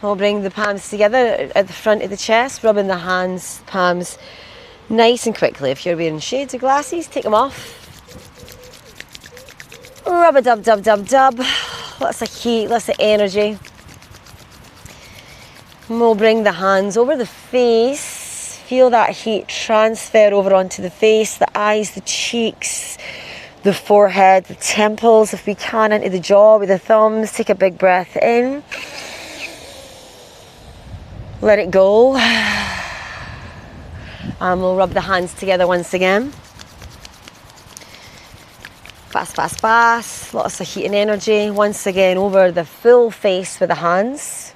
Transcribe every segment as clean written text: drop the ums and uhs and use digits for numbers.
We'll bring the palms together at the front of the chest, rubbing the hands, palms nice and quickly. If you're wearing shades or glasses, take them off. Rub a dub, dub, dub, dub. Lots of heat, lots of energy. And we'll bring the hands over the face. Feel that heat transfer over onto the face, the eyes, the cheeks, the forehead, the temples, if we can, into the jaw with the thumbs. Take a big breath in. Let it go. And we'll rub the hands together once again. Fast, fast, fast. Lots of heat and energy. Once again, over the full face with the hands.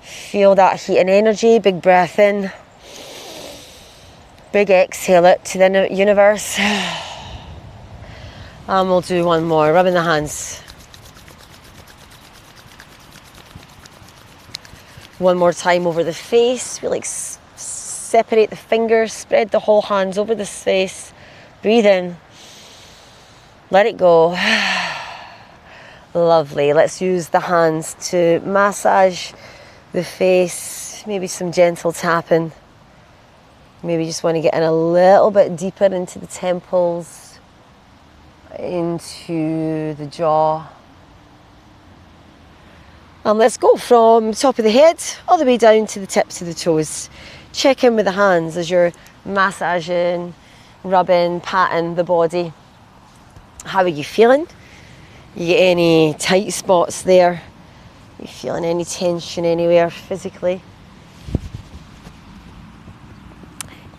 Feel that heat and energy. Big breath in. Big exhale it to the universe. And we'll do one more, rubbing the hands. One more time over the face. Really separate the fingers, spread the whole hands over the face. Breathe in. Let it go. Lovely. Let's use the hands to massage the face. Maybe some gentle tapping. Maybe just want to get in a little bit deeper into the temples, into the jaw. And let's go from the top of the head all the way down to the tips of the toes. Check in with the hands as you're massaging, rubbing, patting the body. How are you feeling? You get any tight spots there? You feeling any tension anywhere physically?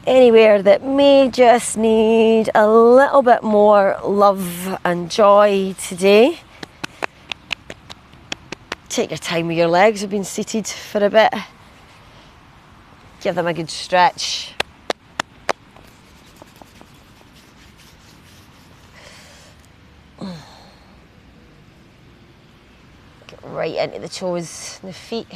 Anywhere that may just need a little bit more love and joy today? Take your time with your legs. We've been seated for a bit. Give them a good stretch. Get right into the toes and the feet.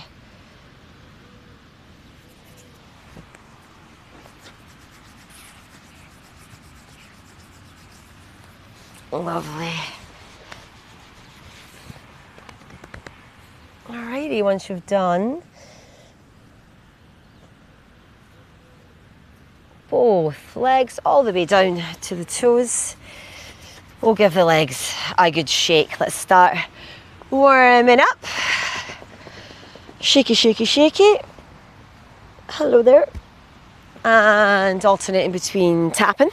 Lovely. Alrighty, once you've done both legs all the way down to the toes, we'll give the legs a good shake. Let's start warming up. Shaky, shaky, shaky. Hello there. And alternating between tapping.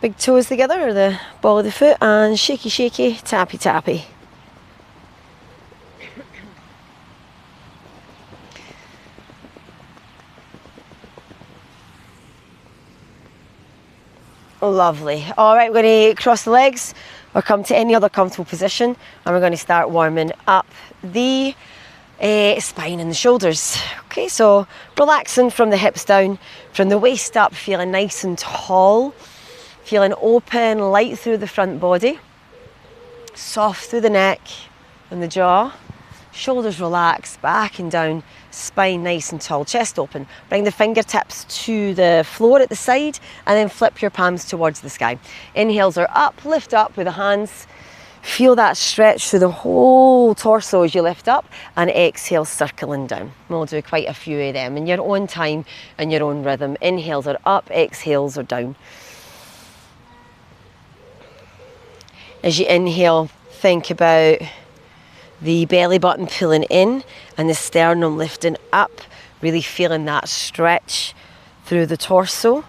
Big toes together, or the ball of the foot, and shaky, shaky, tappy, tappy. Lovely. All right, we're going to cross the legs or come to any other comfortable position, and we're going to start warming up the spine and the shoulders. Okay, so relaxing from the hips down, from the waist up, feeling nice and tall, feeling open, light through the front body, soft through the neck and the jaw, shoulders relaxed, back and down, spine nice and tall, chest open. Bring the fingertips to the floor at the side and then flip your palms towards the sky. Inhales are up, lift up with the hands. Feel that stretch through the whole torso as you lift up, and exhale, circling down. We'll do quite a few of them in your own time and your own rhythm. Inhales are up, exhales are down. As you inhale, think about the belly button pulling in and the sternum lifting up, really feeling that stretch through the torso.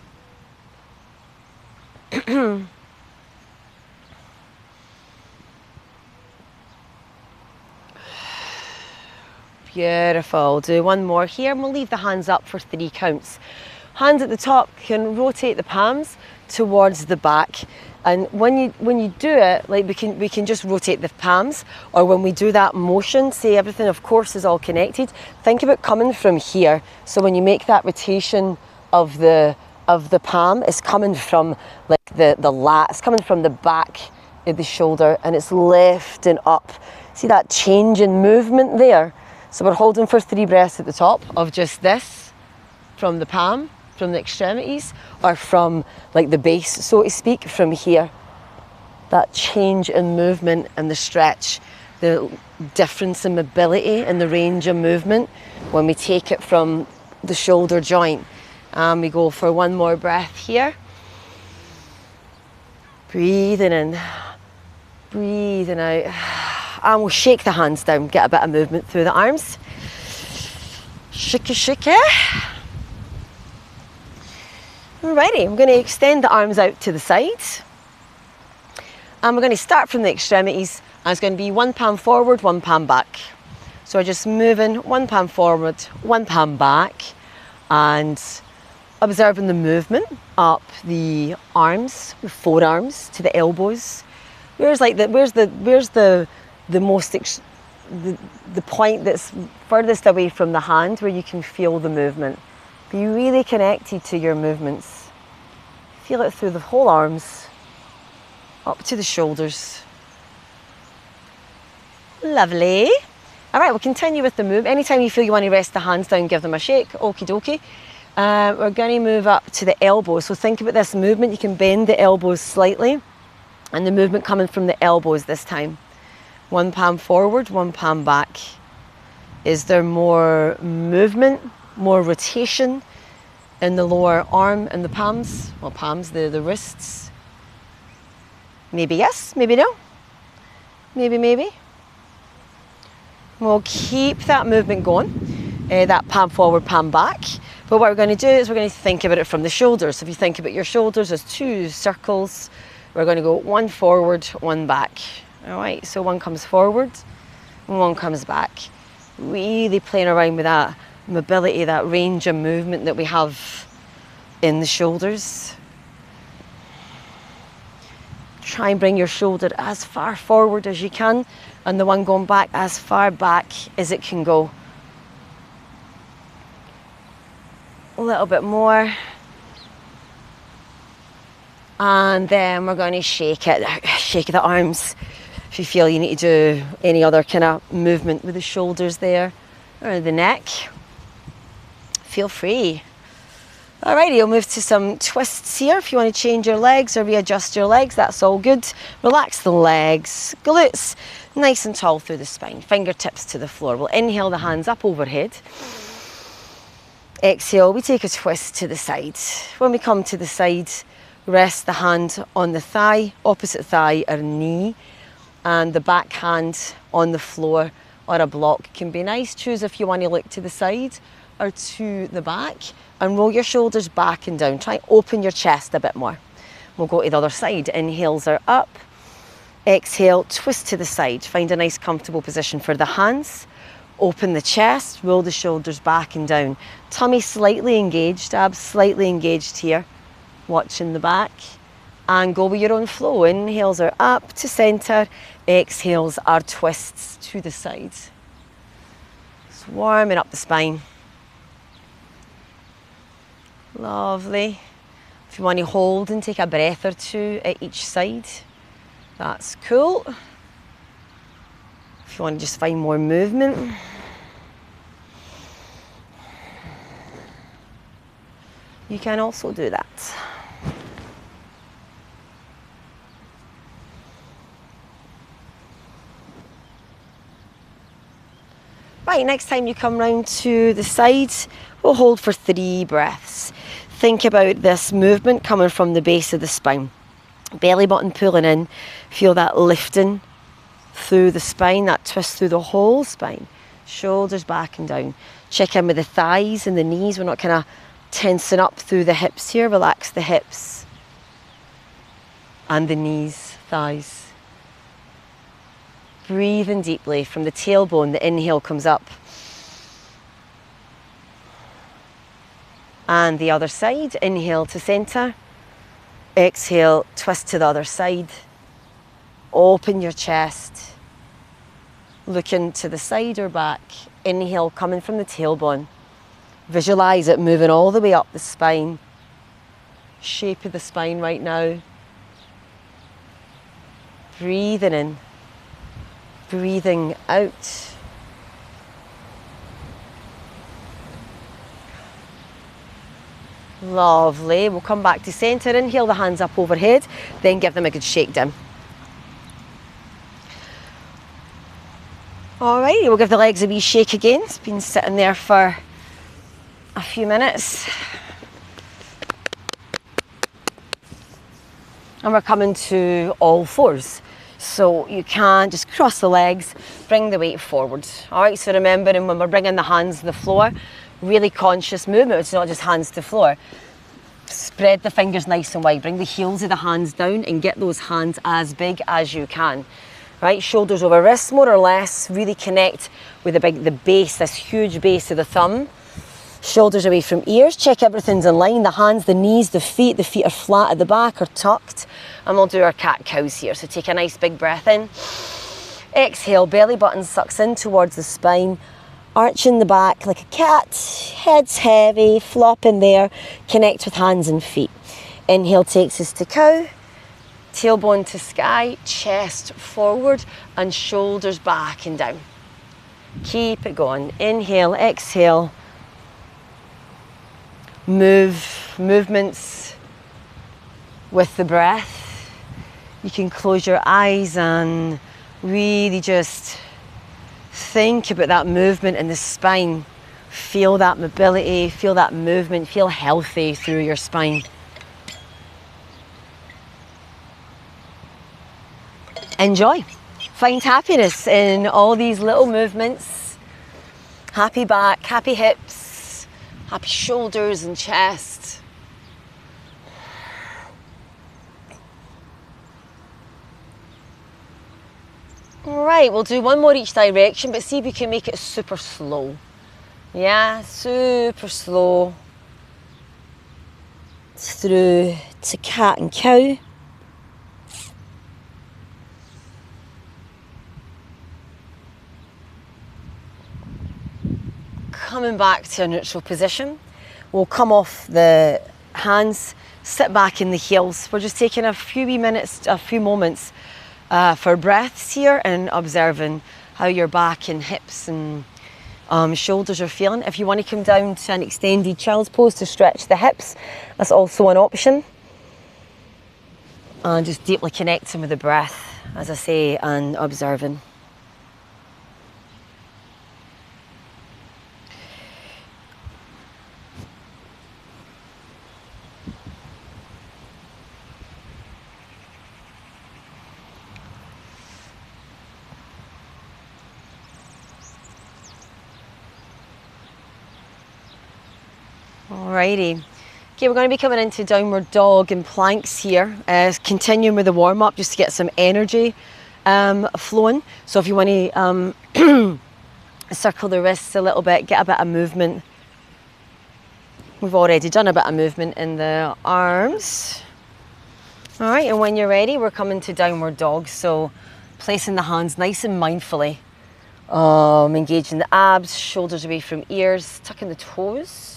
Beautiful. Do one more here, and we'll leave the hands up for 3 counts. Hands at the top can rotate the palms towards the back. And when you do it, like we can just rotate the palms, or when we do that motion, say everything of course is all connected, think about coming from here. So when you make that rotation of the palm, it's coming from like the lat, it's coming from the back of the shoulder, and it's lifting up. See that change in movement there? So we're holding for 3 breaths at the top of just this, from the palm, from the extremities, or from like the base, so to speak, from here. That change in movement and the stretch the difference in mobility and the range of movement when we take it from the shoulder joint. And we go for one more breath here. Breathing in, breathing out. And we'll shake the hands down, get a bit of movement through the arms. Shake it, shake it. Alrighty, I'm going to extend the arms out to the side. And we're going to start from the extremities. And it's going to be one palm forward, one palm back. So we're just moving one palm forward, one palm back, and observing the movement up the arms, the forearms to the elbows. Where's the point that's furthest away from the hand where you can feel the movement. Be really connected to your movements. Feel it through the whole arms, up to the shoulders. Lovely. All right, we'll continue with the move. Anytime you feel you want to rest the hands down, give them a shake. Okie dokie. We're going to move up to the elbows. So think about this movement. You can bend the elbows slightly, and the movement coming from the elbows this time. One palm forward, one palm back. Is there more movement, more rotation in the lower arm and the palms? Well, palms, the wrists. Maybe yes, maybe no. Maybe. We'll keep that movement going, that palm forward, palm back. But what we're going to do is we're going to think about it from the shoulders. So if you think about your shoulders as two circles, we're going to go one forward, one back. All right, so one comes forward and one comes back. Really playing around with that mobility, that range of movement that we have in the shoulders. Try and bring your shoulder as far forward as you can, and the one going back as far back as it can go. A little bit more. And then we're going to shake it, shake the arms. If you feel you need to do any other kind of movement with the shoulders there or the neck, feel free. Alrighty, we'll move to some twists here. If you want to change your legs or readjust your legs, that's all good. Relax the legs, glutes nice and tall through the spine, fingertips to the floor. We'll inhale the hands up overhead. Exhale, we take a twist to the side. When we come to the side, rest the hand on the thigh, opposite thigh or knee, and the back hand on the floor or a block can be nice. Choose if you want to look to the side or to the back, and roll your shoulders back and down. Try and open your chest a bit more. We'll go to the other side. Inhales are up. Exhale, twist to the side. Find a nice comfortable position for the hands. Open the chest, roll the shoulders back and down. Tummy slightly engaged, abs slightly engaged here. Watching the back. And go with your own flow. Inhales are up to center. Exhales are twists to the side. Just warming up the spine. Lovely. If you want to hold and take a breath or two at each side, that's cool. If you want to just find more movement, you can also do that. Right, next time you come round to the side, we'll hold for 3 breaths. Think about this movement coming from the base of the spine. Belly button pulling in, feel that lifting through the spine, that twist through the whole spine. Shoulders back and down. Check in with the thighs and the knees. We're not kind of tensing up through the hips here. Relax the hips and the knees, thighs. Breathing deeply from the tailbone. The inhale comes up. And the other side. Inhale to center. Exhale, twist to the other side. Open your chest. Looking to the side or back. Inhale, coming from the tailbone. Visualize it moving all the way up the spine. Shape of the spine right now. Breathing in. Breathing out. Lovely. We'll come back to center. Inhale the hands up overhead, then give them a good shake down. All right, we'll give the legs a wee shake again. It's been sitting there for a few minutes. And we're coming to all fours. So you can just cross the legs, bring the weight forward. All right, so remembering when we're bringing the hands to the floor, really conscious movement, it's not just hands to floor. Spread the fingers nice and wide, bring the heels of the hands down and get those hands as big as you can. Right, shoulders over wrists more or less, really connect with the base, this huge base of the thumb. Shoulders away from ears, check everything's in line, the hands, the knees, the feet are flat at the back or tucked. And we'll do our cat-cows here. So take a nice big breath in. Exhale, belly button sucks in towards the spine, arching the back like a cat, head's heavy, flop in there, connect with hands and feet. Inhale takes us to cow, tailbone to sky, chest forward and shoulders back and down. Keep it going. Inhale, exhale. Movements with the breath. You can close your eyes and really just think about that movement in the spine. Feel that mobility, feel that movement, feel healthy through your spine. Enjoy. Find happiness in all these little movements. Happy back, happy hips, happy shoulders and chest. All right, we'll do one more each direction, but see if you can make it super slow. Yeah, super slow. Through to cat and cow. Coming back to a neutral position. We'll come off the hands, sit back in the heels. We're just taking a few moments for breaths here and observing how your back and hips and shoulders are feeling. If you want to come down to an extended child's pose to stretch the hips, that's also an option. And just deeply connecting with the breath, as I say, and observing. Alrighty. Okay, we're going to be coming into downward dog and planks here, continuing with the warm-up just to get some energy flowing. So if you want to circle the wrists a little bit, get a bit of movement. We've already done a bit of movement in the arms. All right, and when you're ready, we're coming to downward dog. So placing the hands nice and mindfully, engaging the abs, shoulders away from ears, tucking the toes.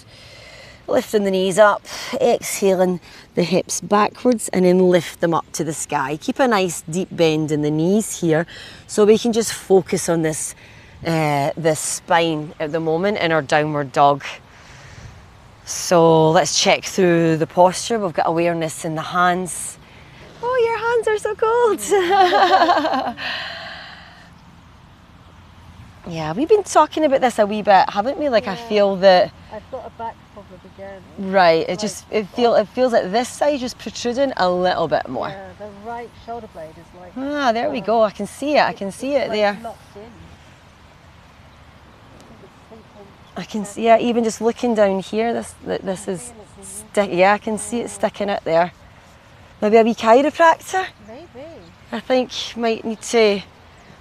Lifting the knees up, exhaling the hips backwards and then lift them up to the sky. Keep a nice deep bend in the knees here so we can just focus on this spine at the moment in our downward dog. So let's check through the posture. We've got awareness in the hands. Oh, your hands are so cold. Yeah, we've been talking about this a wee bit, haven't we? Like, yeah. I feel that I've got a back problem again. Right, it feels like this side is protruding a little bit more. Yeah, the right shoulder blade is like. Ah, there we go. I can see it. I can see it there. Locked in. I can see it. Even just looking down here, this is yeah, I can see it sticking out there. Maybe a wee chiropractor. Maybe. I think might need to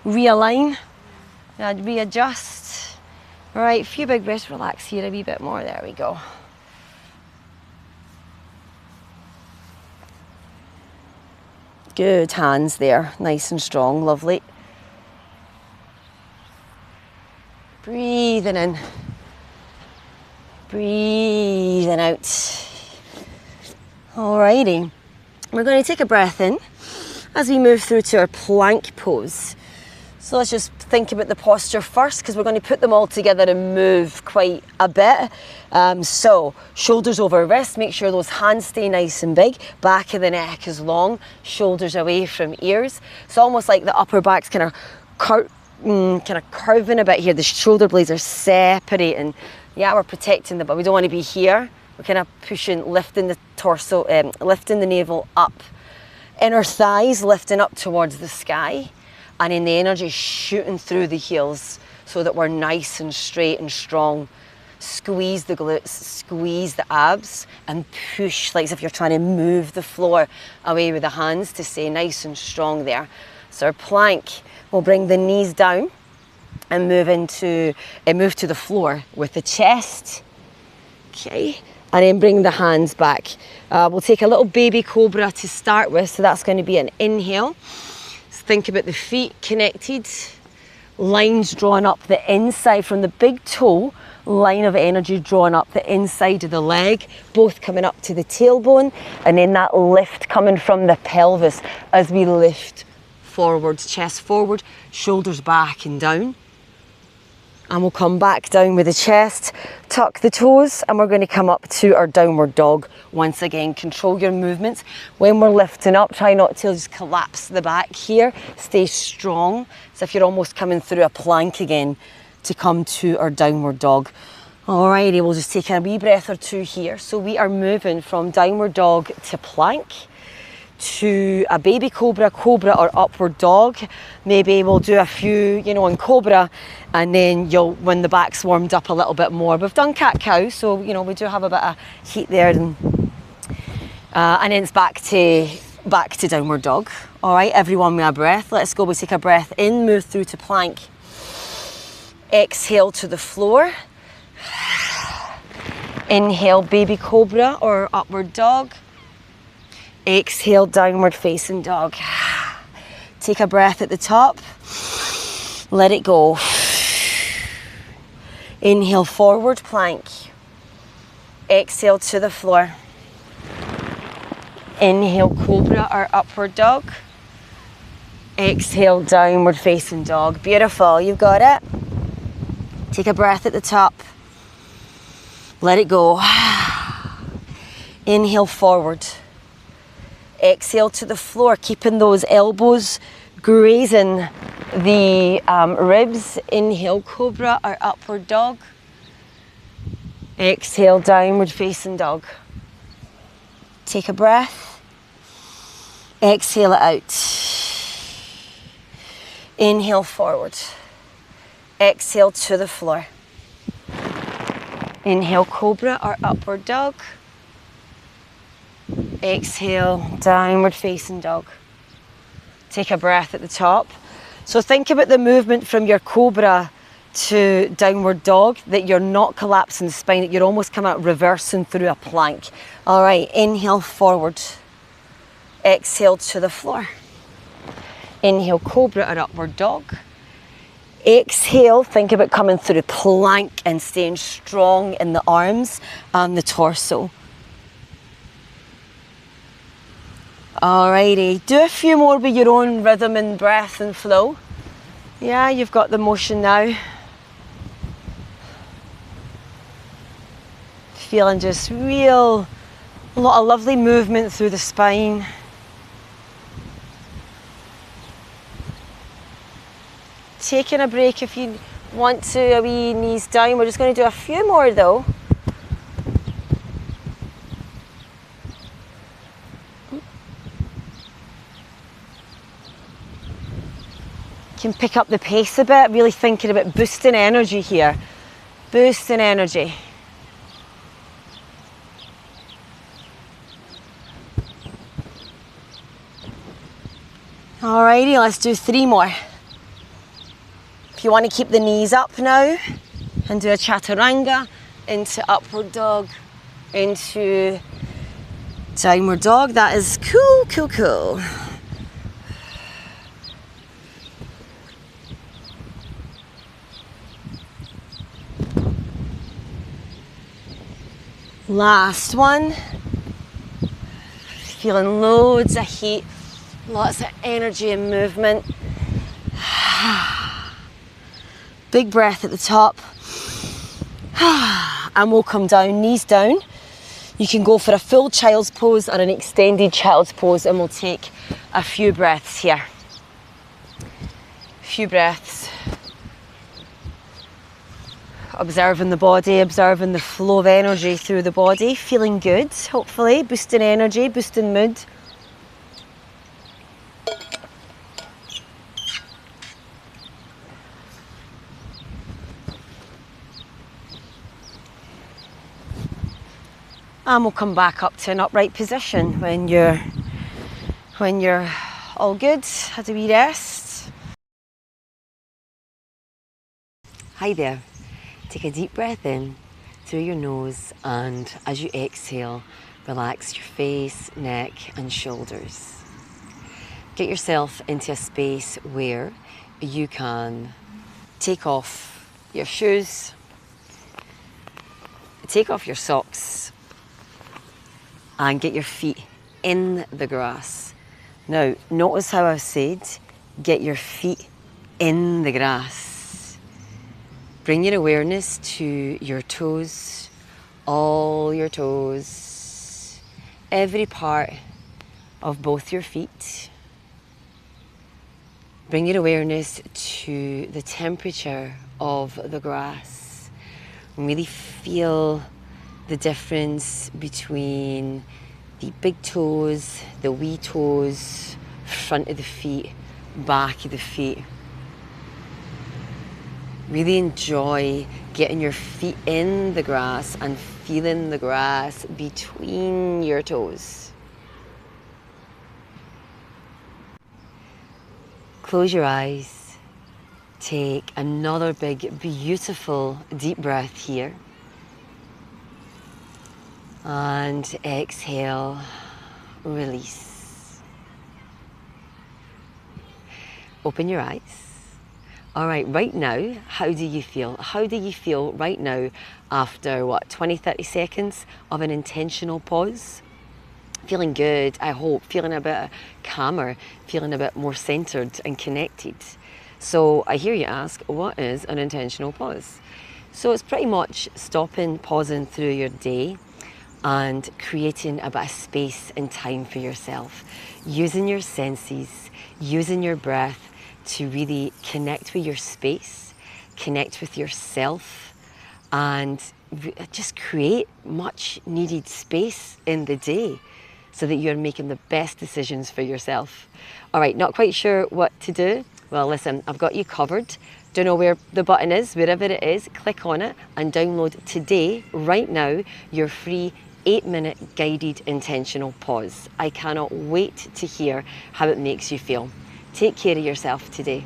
realign. Readjust. All right, a few big breaths, relax here a wee bit more. There we go. Good, hands there, nice and strong, lovely. Breathing in, breathing out. Alrighty, we're going to take a breath in as we move through to our plank pose. So let's just think about the posture first because we're going to put them all together and move quite a bit. So shoulders over wrists, make sure those hands stay nice and big. Back of the neck is long, shoulders away from ears. It's almost like the upper back's kind of kind of curving a bit here. The shoulder blades are separating. Yeah, we're protecting them, but we don't want to be here. We're kind of pushing, lifting the torso, lifting the navel up. Inner thighs lifting up towards the sky, and then the energy shooting through the heels so that we're nice and straight and strong. Squeeze the glutes, squeeze the abs, and push like as if you're trying to move the floor away with the hands to stay nice and strong there. So our plank, we'll bring the knees down and move to the floor with the chest. Okay, and then bring the hands back. We'll take a little baby cobra to start with, so that's going to be an inhale. So think about the feet connected, lines drawn up the inside from the big toe, line of energy drawn up the inside of the leg, both coming up to the tailbone, and then that lift coming from the pelvis as we lift forwards, chest forward, shoulders back and down. And we'll come back down with the chest, tuck the toes, and we're going to come up to our downward dog. Once again, control your movements. When we're lifting up, try not to just collapse the back here. Stay strong, as if you're almost coming through a plank again to come to our downward dog. Alrighty, we'll just take a wee breath or two here. So we are moving from downward dog to plank, to a baby cobra, cobra or upward dog. Maybe we'll do a few, in cobra, and then when the back's warmed up a little bit more. We've done cat-cow, so we do have a bit of heat there, and then it's back to downward dog. All right, everyone with a breath. Let's go. We take a breath in, move through to plank. Exhale to the floor. Inhale, baby cobra or upward dog. Exhale, downward facing dog. Take a breath at the top. Let it go. Inhale, forward plank. Exhale to the floor. Inhale, cobra or upward dog. Exhale, downward facing dog. Beautiful, you've got it. Take a breath at the top. Let it go. Inhale, forward. Exhale to the floor, keeping those elbows grazing the ribs. Inhale, cobra or upward dog. Exhale, downward facing dog. Take a breath. Exhale it out. Inhale, forward. Exhale to the floor. Inhale, cobra or upward dog. Exhale, downward facing dog. Take a breath at the top. So think about the movement from your cobra to downward dog, that you're not collapsing the spine, that you're almost coming out reversing through a plank. All right, inhale, forward. Exhale to the floor. Inhale, cobra or upward dog. Exhale, think about coming through plank and staying strong in the arms and the torso. Alrighty, do a few more with your own rhythm and breath and flow. Yeah, you've got the motion now. Feeling just a lot of lovely movement through the spine. Taking a break if you want to, a wee knees down. We're just going to do a few more though. Can pick up the pace a bit, really thinking about boosting energy here. Boosting energy. Alrighty, let's do 3 more. If you want to keep the knees up now and do a chaturanga into upward dog, into downward dog, that is cool, cool, cool. Last one. Feeling loads of heat, lots of energy and movement. Big breath at the top. And we'll come down, knees down. You can go for a full child's pose or an extended child's pose, and we'll take a few breaths here. A few breaths. observing the body, observing the flow of energy through the body, feeling good, hopefully, boosting energy, boosting mood. And we'll come back up to an upright position when you're all good. Had a wee rest. Hi there. Take a deep breath in through your nose, and as you exhale, relax your face, neck and shoulders. Get yourself into a space where you can take off your shoes, take off your socks, and get your feet in the grass. Now, notice how I've said, get your feet in the grass. Bring your awareness to your toes, all your toes, every part of both your feet. Bring your awareness to the temperature of the grass. And really feel the difference between the big toes, the wee toes, front of the feet, back of the feet. Really enjoy getting your feet in the grass and feeling the grass between your toes. Close your eyes. Take another big, beautiful deep breath here. And exhale, release. Open your eyes. All right, right now, how do you feel? How do you feel right now after, 20, 30 seconds of an intentional pause? Feeling good, I hope, feeling a bit calmer, feeling a bit more centered and connected. So I hear you ask, what is an intentional pause? So it's pretty much stopping, pausing through your day and creating a bit of space and time for yourself. Using your senses, using your breath to really connect with your space, connect with yourself, and just create much needed space in the day so that you're making the best decisions for yourself. All right, not quite sure what to do? Well, listen, I've got you covered. Don't know where the button is, wherever it is, click on it and download today, right now, your free 8-minute guided intentional pause. I cannot wait to hear how it makes you feel. Take care of yourself today.